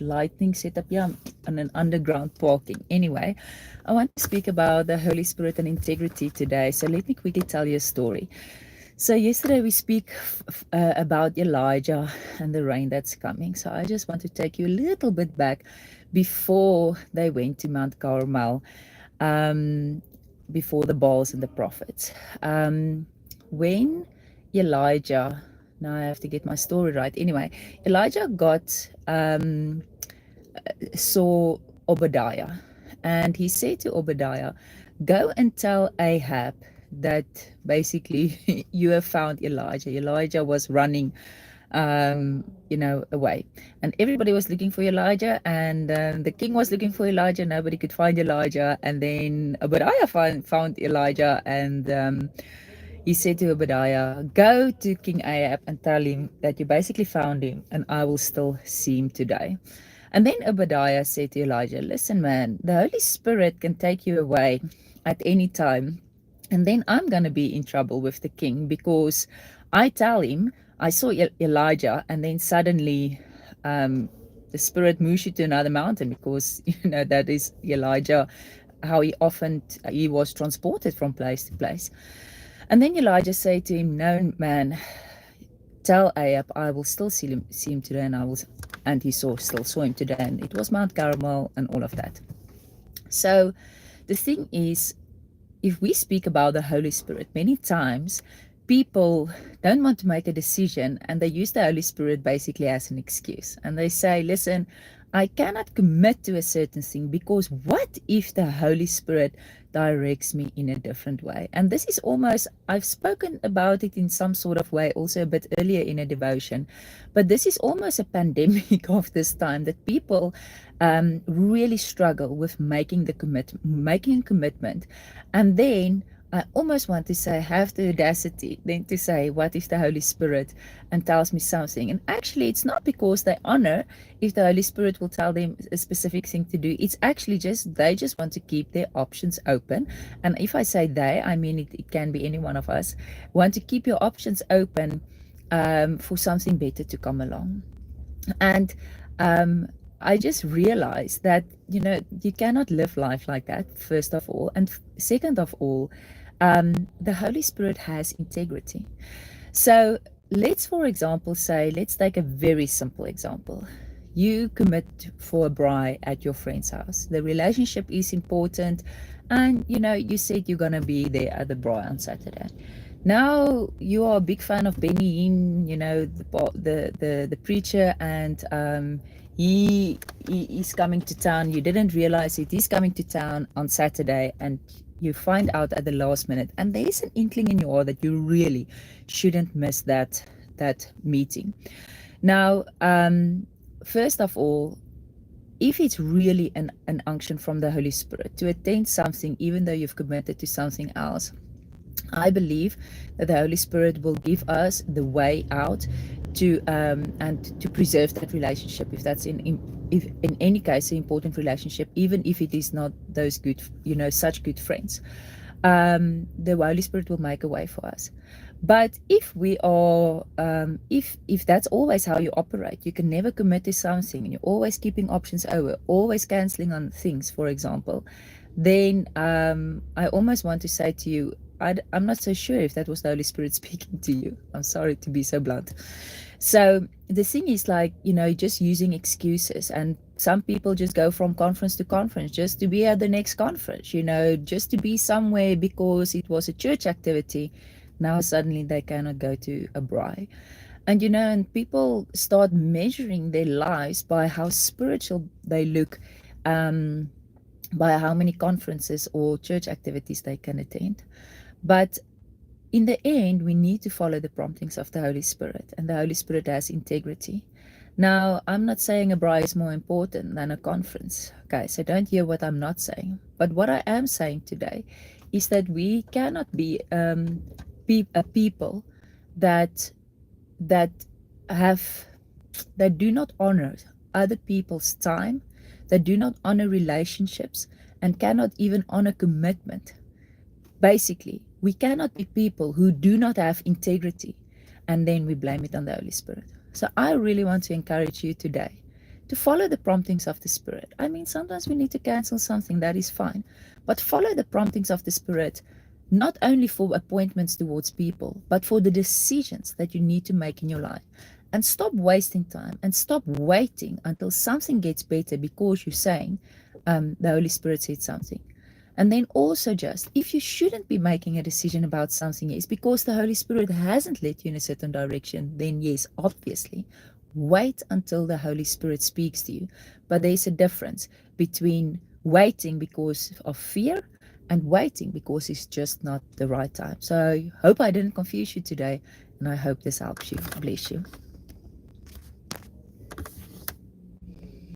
lightning setup here. I'm on an underground parking. Anyway, I want to speak about the Holy Spirit and integrity today. So let me quickly tell you a story. So yesterday we speak about Elijah and the rain that's coming. So I just want to take you a little bit back before they went to Mount Carmel, before the Baals and the prophets. When Elijah, now I have to get my story right. Anyway, Elijah saw Obadiah, and he said to Obadiah, go and tell Ahab that basically you have found Elijah. Elijah was running away, and everybody was looking for Elijah, and the king was looking for Elijah. Nobody could find Elijah, and then Obadiah found Elijah, and he said to Obadiah, go to King Ahab and tell him that you basically found him, and I will still see him today. And then Obadiah said to Elijah, listen, man, the Holy Spirit can take you away at any time. And then I'm going to be in trouble with the king, because I tell him, I saw Elijah, and then suddenly the Spirit moves you to another mountain, because, that is Elijah, how he was transported from place to place. And then Elijah said to him, no, man, tell Ahab, I will still see him today, and he still saw him today, and it was Mount Carmel and all of that. So the thing is, if we speak about the Holy Spirit, many times people don't want to make a decision, and they use the Holy Spirit basically as an excuse. And they say, listen, I cannot commit to a certain thing, because what if the Holy Spirit directs me in a different way? And this is almost, I've spoken about it in some sort of way also a bit earlier in a devotion, but this is almost a pandemic of this time, that people really struggle with making a commitment. And then I almost want to say, have the audacity then to say, what if the Holy Spirit and tells me something? And actually, it's not because they honor if the Holy Spirit will tell them a specific thing to do. It's actually they just want to keep their options open. And if I say they, I mean it can be any one of us. Want to keep your options open for something better to come along. And I just realized that, you cannot live life like that, first of all. And second of all, the Holy Spirit has integrity. So let's, for example, let's take a very simple example. You commit for a braai at your friend's house. The relationship is important, and you said you're gonna be there at the braai on Saturday. Now you are a big fan of Benny Hinn, the preacher, and he is coming to town. You didn't realize it. He's coming to town on Saturday, and you find out at the last minute, and there is an inkling in your heart that you really shouldn't miss that meeting. Now, first of all, if it's really an unction from the Holy Spirit to attend something, even though you've committed to something else, I believe that the Holy Spirit will give us the way out to and to preserve that relationship, if that's if in any case an important relationship, even if it is not those good, such good friends. The Holy Spirit will make a way for us. But if we are, if that's always how you operate, you can never commit to something, and you're always keeping options over, always canceling on things, for example, then I almost want to say to you, I'm not so sure if that was the Holy Spirit speaking to you. I'm sorry to be so blunt. So the thing is, just using excuses, and some people just go from conference to conference just to be at the next conference, just to be somewhere because it was a church activity. Now suddenly they cannot go to a braai. And and people start measuring their lives by how spiritual they look, by how many conferences or church activities they can attend. But in the end, we need to follow the promptings of the Holy Spirit, and the Holy Spirit has integrity. Now, I'm not saying a braai is more important than a conference. Okay, so don't hear what I'm not saying. But what I am saying today is that we cannot be a people that do not honor other people's time, that do not honor relationships, and cannot even honor commitment. Basically, we cannot be people who do not have integrity, and then we blame it on the Holy Spirit. So I really want to encourage you today to follow the promptings of the Spirit. I mean, sometimes we need to cancel something, that is fine. But follow the promptings of the Spirit, not only for appointments towards people, but for the decisions that you need to make in your life. And stop wasting time and stop waiting until something gets better because you're saying the Holy Spirit said something. And then also just, if you shouldn't be making a decision about something, is because the Holy Spirit hasn't led you in a certain direction, then yes, obviously, wait until the Holy Spirit speaks to you. But there's a difference between waiting because of fear and waiting because it's just not the right time. So I hope I didn't confuse you today, and I hope this helps you. Bless you.